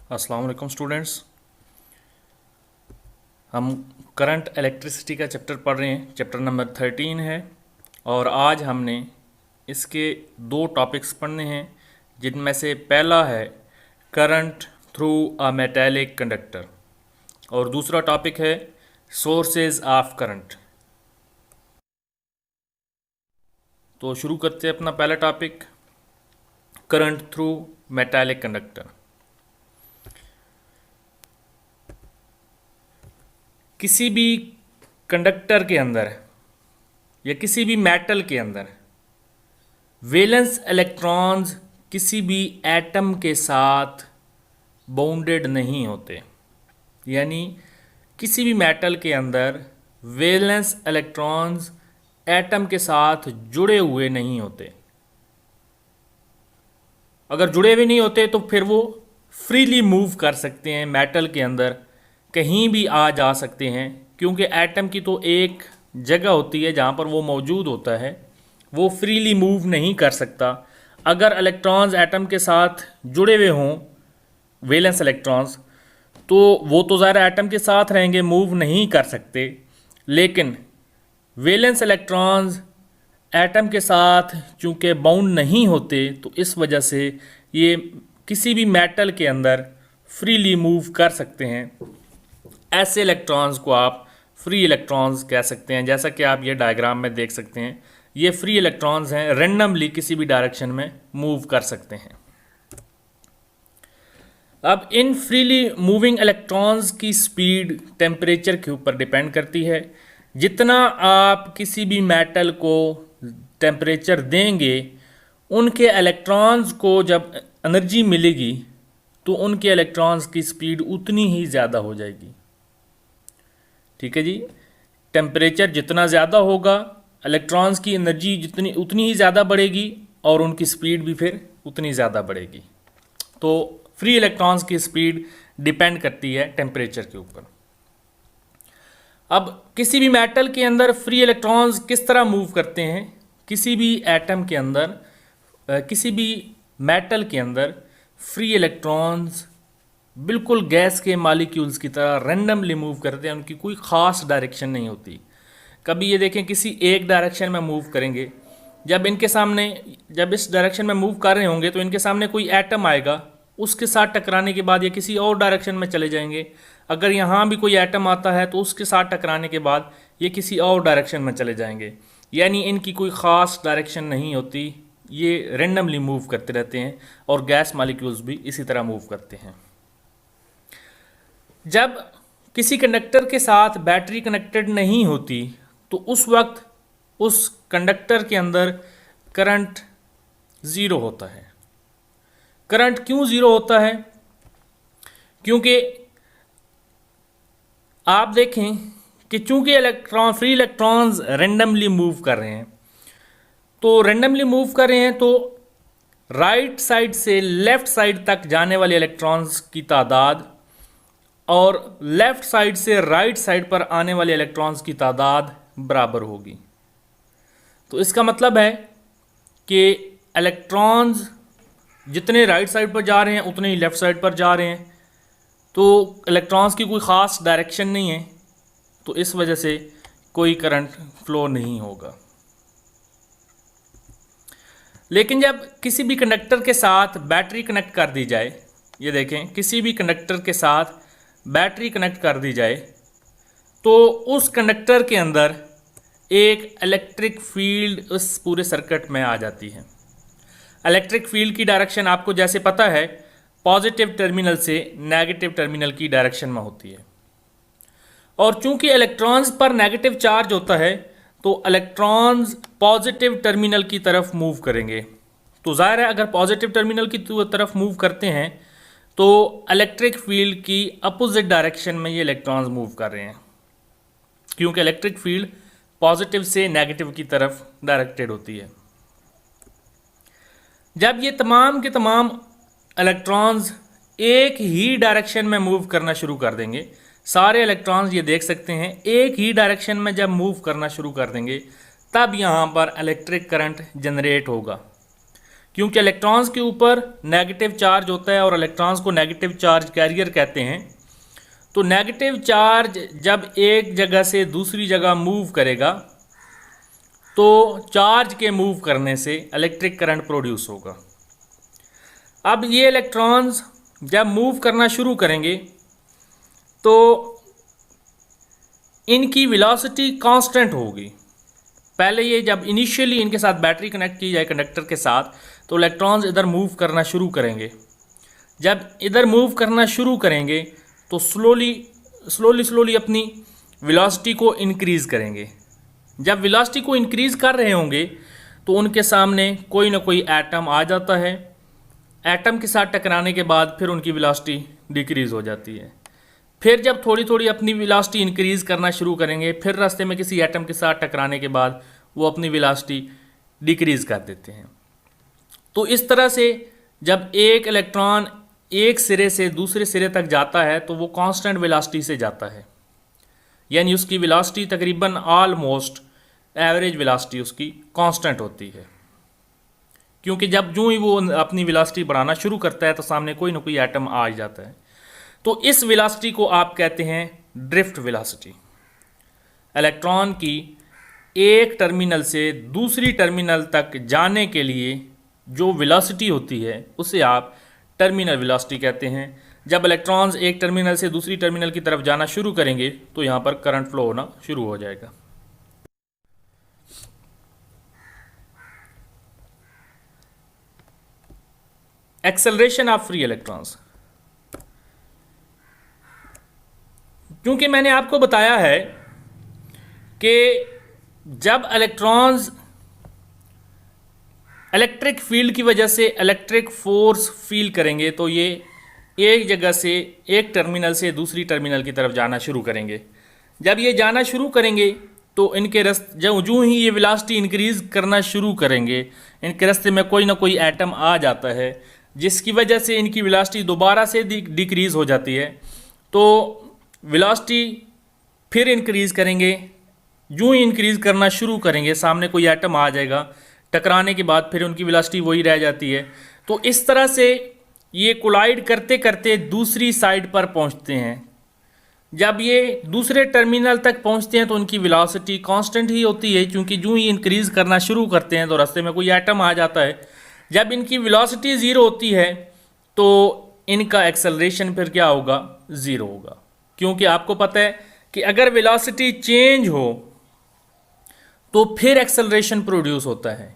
अस्सलाम वालेकुम स्टूडेंट्स। हम करंट इलेक्ट्रिसिटी का चैप्टर पढ़ रहे हैं, चैप्टर नंबर 13 है। और आज हमने इसके दो टॉपिक्स पढ़ने हैं, जिनमें से पहला है current through a metallic conductor और दूसरा टॉपिक है सोर्सेज ऑफ करंट। तो शुरू करते हैं अपना पहला topic, current through metallic conductor. किसी भी कंडक्टर के अंदर या किसी भी मेटल के अंदर वैलेंस इलेक्ट्रॉन्स किसी भी एटम के साथ बाउंडेड नहीं होते, यानी किसी भी मेटल के अंदर वैलेंस इलेक्ट्रॉन्स एटम के साथ जुड़े हुए नहीं होते। अगर जुड़े हुए नहीं होते तो फिर वो फ्रीली मूव कर सकते हैं, मेटल के अंदर कहीं भी आ जा सकते हैं, क्योंकि एटम की तो एक जगह होती है जहाँ पर वो मौजूद होता है, वो फ्रीली मूव नहीं कर सकता। अगर इलेक्ट्रॉन्स एटम के साथ जुड़े हुए हों, वैलेंस इलेक्ट्रॉन्स, तो वो तो ज़ाहिर एटम के साथ रहेंगे, मूव नहीं कर सकते। लेकिन वैलेंस इलेक्ट्रॉन्स एटम के साथ चूँकि बाउंड नहीं होते, तो इस वजह से ये किसी भी मेटल के अंदर फ्रीली मूव कर सकते हैं। ऐसे इलेक्ट्रॉन्स को आप फ्री इलेक्ट्रॉन्स कह सकते हैं। जैसा कि आप ये डायग्राम में देख सकते हैं, ये फ्री इलेक्ट्रॉन्स हैं, रेंडमली किसी भी डायरेक्शन में मूव कर सकते हैं। अब इन फ्रीली मूविंग इलेक्ट्रॉन्स की स्पीड टेम्परेचर के ऊपर डिपेंड करती है। जितना आप किसी भी मेटल को टेम्परेचर देंगे, उनके इलेक्ट्रॉन्स को जब एनर्जी मिलेगी तो उनके इलेक्ट्रॉन्स की स्पीड उतनी ही ज़्यादा हो जाएगी। ठीक है जी, टेम्परेचर जितना ज़्यादा होगा, इलेक्ट्रॉन्स की एनर्जी जितनी उतनी ही ज़्यादा बढ़ेगी और उनकी स्पीड भी फिर उतनी ज़्यादा बढ़ेगी। तो फ्री इलेक्ट्रॉन्स की स्पीड डिपेंड करती है टेम्परेचर के ऊपर। अब किसी भी मेटल के अंदर फ्री इलेक्ट्रॉन्स किस तरह मूव करते हैं? किसी भी एटम के अंदर, किसी भी मेटल के अंदर फ्री इलेक्ट्रॉन्स बिल्कुल गैस के मालिक्यूल्स की तरह रैंडमली मूव करते हैं, उनकी कोई ख़ास डायरेक्शन नहीं होती। कभी ये देखें, किसी एक डायरेक्शन में मूव करेंगे, जब इनके सामने, जब इस डायरेक्शन में मूव कर रहे होंगे तो इनके सामने कोई एटम आएगा, उसके साथ टकराने के बाद ये किसी और डायरेक्शन में चले जाएंगे। अगर यहाँ भी कोई एटम आता है तो उसके साथ टकराने के बाद ये किसी और डायरेक्शन में चले जाएंगे। यानी इनकी कोई ख़ास डायरेक्शन नहीं होती, ये रेंडमली मूव करते रहते हैं और गैस मालिक्यूल्स भी इसी तरह मूव करते हैं। जब किसी कंडक्टर के साथ बैटरी कनेक्टेड नहीं होती तो उस वक्त उस कंडक्टर के अंदर करंट ज़ीरो होता है। करंट क्यों ज़ीरो होता है? क्योंकि आप देखें कि चूंकि फ्री इलेक्ट्रॉन्स रेंडमली मूव कर रहे हैं, तो रेंडमली मूव कर रहे हैं तो राइट साइड से लेफ्ट साइड तक जाने वाले इलेक्ट्रॉन्स की तादाद और लेफ्ट साइड से राइट साइड पर आने वाले इलेक्ट्रॉन्स की तादाद बराबर होगी। तो इसका मतलब है कि इलेक्ट्रॉन्स जितने राइट साइड पर जा रहे हैं उतने ही लेफ्ट साइड पर जा रहे हैं, तो इलेक्ट्रॉन्स की कोई ख़ास डायरेक्शन नहीं है, तो इस वजह से कोई करंट फ्लो नहीं होगा। लेकिन जब किसी भी कंडक्टर के साथ बैटरी कनेक्ट कर दी जाए, ये देखें, किसी भी कंडक्टर के साथ बैटरी कनेक्ट कर दी जाए तो उस कंडक्टर के अंदर एक इलेक्ट्रिक फील्ड उस पूरे सर्किट में आ जाती है। इलेक्ट्रिक फील्ड की डायरेक्शन आपको जैसे पता है, पॉजिटिव टर्मिनल से नेगेटिव टर्मिनल की डायरेक्शन में होती है। और चूंकि इलेक्ट्रॉन्स पर नेगेटिव चार्ज होता है तो इलेक्ट्रॉन्स पॉजिटिव टर्मिनल की तरफ मूव करेंगे। तो ज़ाहिर है, अगर पॉजिटिव टर्मिनल की तरफ मूव करते हैं तो इलेक्ट्रिक फील्ड की अपोजिट डायरेक्शन में ये इलेक्ट्रॉन्स मूव कर रहे हैं, क्योंकि इलेक्ट्रिक फील्ड पॉजिटिव से नेगेटिव की तरफ डायरेक्टेड होती है। जब ये तमाम के तमाम इलेक्ट्रॉन्स एक ही डायरेक्शन में मूव करना शुरू कर देंगे, सारे इलेक्ट्रॉन्स ये देख सकते हैं एक ही डायरेक्शन में जब मूव करना शुरू कर देंगे, तब यहाँ पर इलेक्ट्रिक करंट जनरेट होगा। क्योंकि इलेक्ट्रॉन्स के ऊपर नेगेटिव चार्ज होता है और इलेक्ट्रॉन्स को नेगेटिव चार्ज कैरियर कहते हैं। तो नेगेटिव चार्ज जब एक जगह से दूसरी जगह मूव करेगा तो चार्ज के मूव करने से इलेक्ट्रिक करंट प्रोड्यूस होगा। अब ये इलेक्ट्रॉन्स जब मूव करना शुरू करेंगे तो इनकी वेलोसिटी कांस्टेंट होगी। पहले ये जब इनिशियली इनके साथ बैटरी कनेक्ट की जाए कंडक्टर के साथ तो इलेक्ट्रॉन्स इधर मूव करना शुरू करेंगे। जब इधर मूव करना शुरू करेंगे तो स्लोली अपनी वेलोसिटी को इंक्रीज़ करेंगे। जब वेलोसिटी को इंक्रीज़ कर रहे होंगे तो उनके सामने कोई ना कोई एटम आ जाता है। एटम के साथ टकराने के बाद फिर उनकी वेलोसिटी डिक्रीज़ हो जाती है। फिर जब थोड़ी थोड़ी अपनी वेलोसिटी इंक्रीज़ करना शुरू करेंगे, फिर रास्ते में किसी एटम के साथ टकराने के बाद वो अपनी वेलोसिटी डिक्रीज़ कर देते हैं। तो इस तरह से जब एक इलेक्ट्रॉन एक सिरे से दूसरे सिरे तक जाता है तो वो कांस्टेंट वेलोसिटी से जाता है, यानी उसकी वेलोसिटी तकरीबन ऑलमोस्ट एवरेज वेलोसिटी उसकी कांस्टेंट होती है। क्योंकि जब जो ही वो अपनी वेलोसिटी बढ़ाना शुरू करता है तो सामने कोई ना कोई एटम आ जाता है। तो इस वेलोसिटी को आप कहते हैं ड्रिफ्ट वेलोसिटी। इलेक्ट्रॉन की एक टर्मिनल से दूसरी टर्मिनल तक जाने के लिए जो वेलोसिटी होती है उसे आप टर्मिनल वेलोसिटी कहते हैं। जब इलेक्ट्रॉन्स एक टर्मिनल से दूसरी टर्मिनल की तरफ जाना शुरू करेंगे तो यहाँ पर करंट फ्लो होना शुरू हो जाएगा। Acceleration of free electrons. क्योंकि मैंने आपको बताया है कि जब इलेक्ट्रॉन्स इलेक्ट्रिक फील्ड की वजह से इलेक्ट्रिक फोर्स फील करेंगे तो ये एक जगह से एक टर्मिनल से दूसरी टर्मिनल की तरफ जाना शुरू करेंगे। जब ये जाना शुरू करेंगे तो इनके रास्ते जो ही ये वेलोसिटी इंक्रीज़ करना शुरू करेंगे इनके रास्ते में कोई ना कोई एटम आ जाता है, जिसकी वजह से इनकी वेलोसिटी दोबारा से डिक्रीज़ हो जाती है। तो वेलोसिटी फिर इंक्रीज़ करेंगे। जो ही इंक्रीज़ करना शुरू करेंगे सामने कोई एटम आ जाएगा, टकराने के बाद फिर उनकी वेलोसिटी वही रह जाती है। तो इस तरह से ये कोलाइड करते करते दूसरी साइड पर पहुंचते हैं। जब ये दूसरे टर्मिनल तक पहुंचते हैं तो उनकी वेलोसिटी कांस्टेंट ही होती है, क्योंकि जो ही इंक्रीज़ करना शुरू करते हैं तो रास्ते में कोई एटम आ जाता है। जब इनकी वेलोसिटी ज़ीरो होती है तो इनका एक्सेलरेशन फिर क्या होगा, ज़ीरो होगा। क्योंकि आपको पता है कि अगर वेलोसिटी चेंज हो तो फिर एक्सेलरेशन प्रोड्यूस होता है।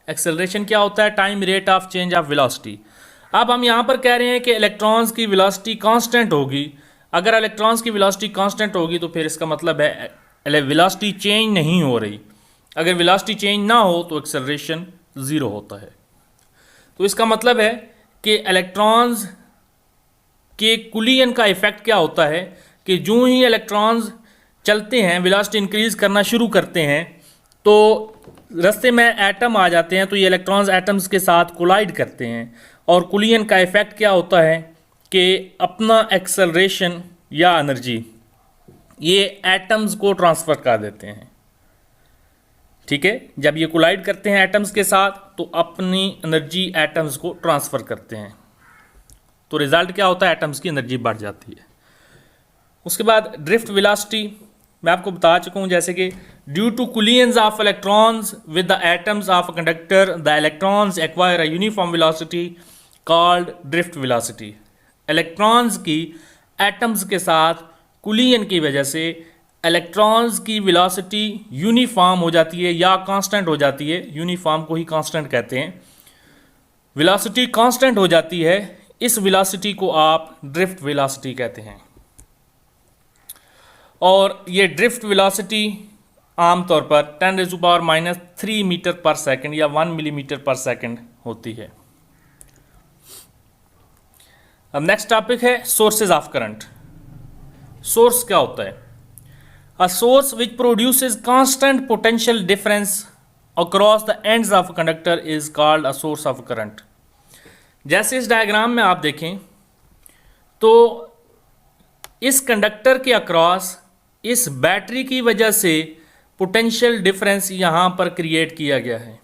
एक्सेलरेशन क्या होता है, time rate of change of velocity. अब हम यहाँ पर कह रहे हैं कि इलेक्ट्रॉन्स की वेलोसिटी कांस्टेंट होगी। अगर इलेक्ट्रॉन्स की वेलोसिटी कांस्टेंट होगी तो फिर इसका मतलब है वेलोसिटी चेंज नहीं हो रही। अगर वेलोसिटी चेंज ना हो तो एक्सेलरेशन ज़ीरो होता है। तो इसका मतलब है कि इलेक्ट्रॉन्स के कुलियन का इफ़ेक्ट क्या होता है कि जो ही इलेक्ट्रॉन्स चलते हैं, वेलोसिटी इंक्रीज़ करना शुरू करते हैं तो रास्ते में एटम आ जाते हैं। तो ये इलेक्ट्रॉन्स एटम्स के साथ कोलाइड करते हैं और कुलियन का इफ़ेक्ट क्या होता है कि अपना एक्सेलरेशन या एनर्जी ये एटम्स को ट्रांसफ़र कर देते हैं। ठीक है, जब ये कोलाइड करते हैं एटम्स के साथ तो अपनी एनर्जी एटम्स को ट्रांसफ़र करते हैं। तो रिज़ल्ट क्या होता है, एटम्स की एनर्जी बढ़ जाती है। उसके बाद ड्रिफ्ट वेलोसिटी मैं आपको बता चुका हूँ, जैसे कि due to collisions of electrons with the atoms of a conductor the electrons acquire a uniform velocity called drift velocity. Electrons की एटम्स के साथ कुलियन की वजह से इलेक्ट्रॉन्स की वेलोसिटी यूनिफॉर्म हो जाती है या कांस्टेंट हो जाती है। यूनिफॉर्म को ही कांस्टेंट कहते हैं। वेलोसिटी कांस्टेंट हो जाती है, इस वेलोसिटी को आप ड्रिफ्ट वेलोसिटी कहते हैं। और ये ड्रिफ्ट वेलोसिटी आमतौर पर 10⁻³ मीटर पर सेकंड या 1 मिलीमीटर पर सेकंड होती है। अब नेक्स्ट टॉपिक है सोर्सेज ऑफ करंट। सोर्स क्या होता है? A source which produces constant potential difference across the ends of conductor is called a source of current. जैसे इस डायग्राम में आप देखें तो इस कंडक्टर के अक्रॉस इस बैटरी की वजह से पोटेंशियल डिफरेंस यहाँ पर क्रिएट किया गया है।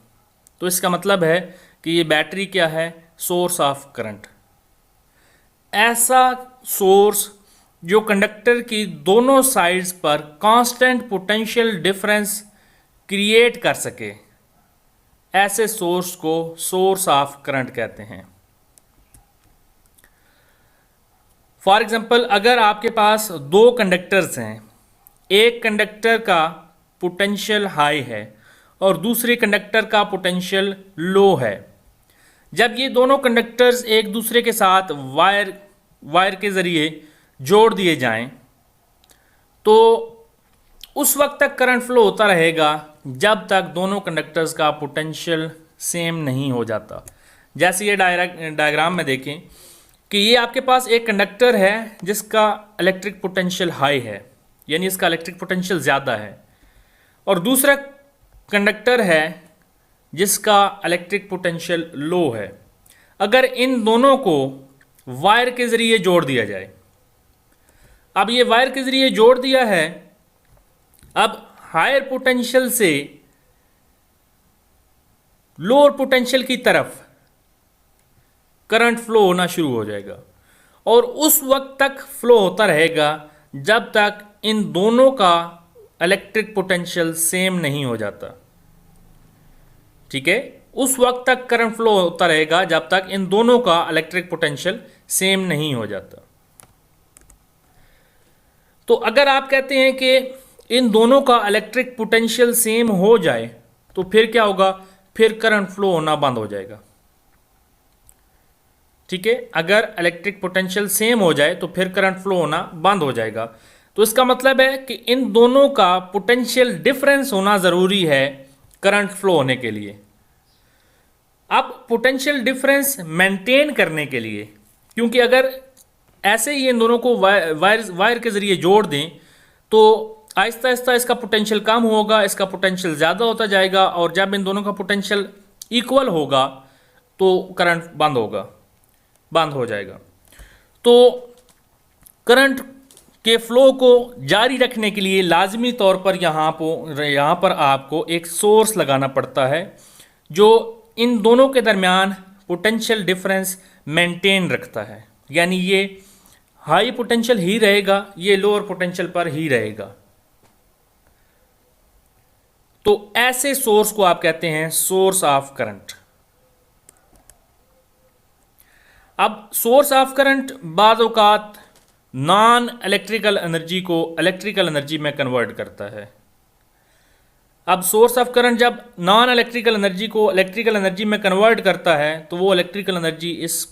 तो इसका मतलब है कि ये बैटरी क्या है, सोर्स ऑफ करंट। ऐसा सोर्स जो कंडक्टर की दोनों साइड्स पर कांस्टेंट पोटेंशियल डिफरेंस क्रिएट कर सके, ऐसे सोर्स को सोर्स ऑफ करंट कहते हैं। फॉर एग्जांपल, अगर आपके पास दो कंडक्टर्स हैं, एक कंडक्टर का पोटेंशियल हाई है और दूसरे कंडक्टर का पोटेंशियल लो है, जब ये दोनों कंडक्टर्स एक दूसरे के साथ वायर के ज़रिए जोड़ दिए जाएं, तो उस वक्त तक करंट फ्लो होता रहेगा जब तक दोनों कंडक्टर्स का पोटेंशियल सेम नहीं हो जाता। जैसे ये डायग्राम में देखें कि ये आपके पास एक कंडक्टर है जिसका इलेक्ट्रिक पोटेंशियल हाई है, यानी इसका इलेक्ट्रिक पोटेंशियल ज़्यादा है, और दूसरा कंडक्टर है जिसका इलेक्ट्रिक पोटेंशियल लो है। अगर इन दोनों को वायर के ज़रिए जोड़ दिया जाए, अब ये वायर के ज़रिए जोड़ दिया है, अब हायर पोटेंशियल से लोअर पोटेंशियल की तरफ करंट फ्लो होना शुरू हो जाएगा और उस वक्त तक फ्लो होता रहेगा जब तक इन दोनों का इलेक्ट्रिक पोटेंशियल सेम नहीं हो जाता। ठीक है, उस वक्त तक करंट फ्लो होता रहेगा जब तक इन दोनों का इलेक्ट्रिक पोटेंशियल सेम नहीं हो जाता। तो अगर आप कहते हैं कि इन दोनों का इलेक्ट्रिक पोटेंशियल सेम हो जाए तो फिर क्या होगा, फिर करंट फ्लो होना बंद हो जाएगा। ठीक है, अगर इलेक्ट्रिक पोटेंशियल सेम हो जाए तो फिर करंट फ्लो होना बंद हो जाएगा। तो इसका मतलब है कि इन दोनों का पोटेंशियल डिफरेंस होना ज़रूरी है करंट फ्लो होने के लिए। अब पोटेंशियल डिफरेंस मेंटेन करने के लिए, क्योंकि अगर ऐसे ही इन दोनों को वायर के ज़रिए जोड़ दें तो आहिस्ता आहिस्ता इसका पोटेंशियल कम होगा, इसका पोटेंशियल ज़्यादा होता जाएगा, और जब इन दोनों का पोटेंशियल इक्वल होगा तो करंट बंद हो जाएगा। तो करंट के फ्लो को जारी रखने के लिए लाजमी तौर पर यहाँ पर आपको एक सोर्स लगाना पड़ता है जो इन दोनों के दरमियान पोटेंशियल डिफरेंस मेंटेन रखता है, यानी ये हाई पोटेंशियल ही रहेगा, ये लोअर पोटेंशियल पर ही रहेगा। तो ऐसे सोर्स को आप कहते हैं सोर्स ऑफ करंट। अब सोर्स ऑफ करंट बाद औकात नॉन इलेक्ट्रिकल एनर्जी को इलेक्ट्रिकल एनर्जी में कन्वर्ट करता है। अब सोर्स ऑफ करंट जब नॉन इलेक्ट्रिकल एनर्जी को इलेक्ट्रिकल एनर्जी में कन्वर्ट करता है तो वो इलेक्ट्रिकल एनर्जी इस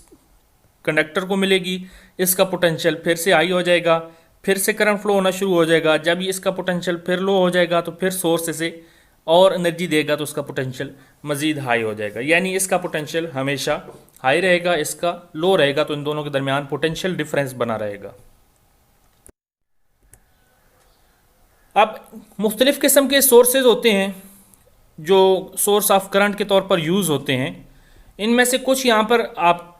कंडक्टर को मिलेगी, इसका पोटेंशियल फिर से हाई हो जाएगा, फिर से करंट फ्लो होना शुरू हो जाएगा। जब ये इसका पोटेंशियल फिर लो हो जाएगा तो फिर सोर्स से और एनर्जी देगा तो उसका पोटेंशियल मज़ीद हाई हो जाएगा, यानी इसका पोटेंशियल हमेशा हाई रहेगा, इसका लो रहेगा, तो इन दोनों के दरमियान पोटेंशियल डिफरेंस बना रहेगा। अब मुख्तलिफ़ किस्म के सोर्सेज होते हैं जो सोर्स ऑफ करंट के तौर पर यूज़ होते हैं। इनमें से कुछ यहाँ पर आप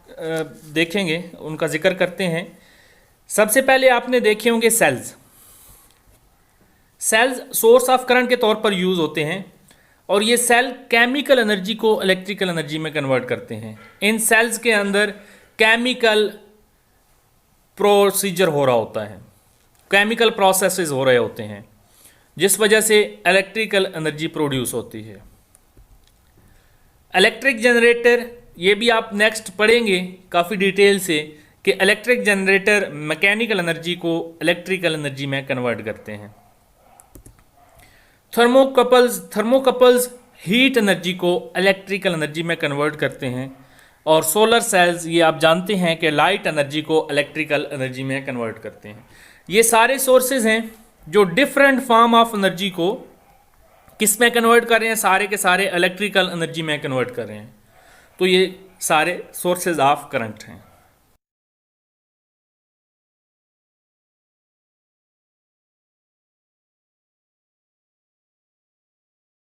देखेंगे, उनका जिक्र करते हैं। सबसे पहले आपने देखे होंगे सेल्स सोर्स ऑफ करंट के तौर पर यूज़ होते हैं, और ये सेल केमिकल एनर्जी को इलेक्ट्रिकल एनर्जी में कन्वर्ट करते हैं। इन सेल्स के अंदर केमिकल प्रोसीजर हो रहा होता है, केमिकल प्रोसेसेस हो रहे होते हैं, जिस वजह से इलेक्ट्रिकल एनर्जी प्रोड्यूस होती है। इलेक्ट्रिक जनरेटर, ये भी आप नेक्स्ट पढ़ेंगे काफ़ी डिटेल से कि इलेक्ट्रिक जनरेटर मैकेनिकल एनर्जी को इलेक्ट्रिकल एनर्जी में कन्वर्ट करते हैं। थर्मोकपल्स हीट एनर्जी को इलेक्ट्रिकल एनर्जी में कन्वर्ट करते हैं, और सोलर सेल्स, ये आप जानते हैं कि लाइट एनर्जी को इलेक्ट्रिकल एनर्जी में कन्वर्ट करते हैं। ये सारे सोर्सेज हैं जो डिफरेंट फॉर्म ऑफ एनर्जी को किस में कन्वर्ट कर रहे हैं, सारे के सारे इलेक्ट्रिकल एनर्जी में कन्वर्ट कर रहे हैं। तो ये सारे सोर्सेज ऑफ करंट हैं।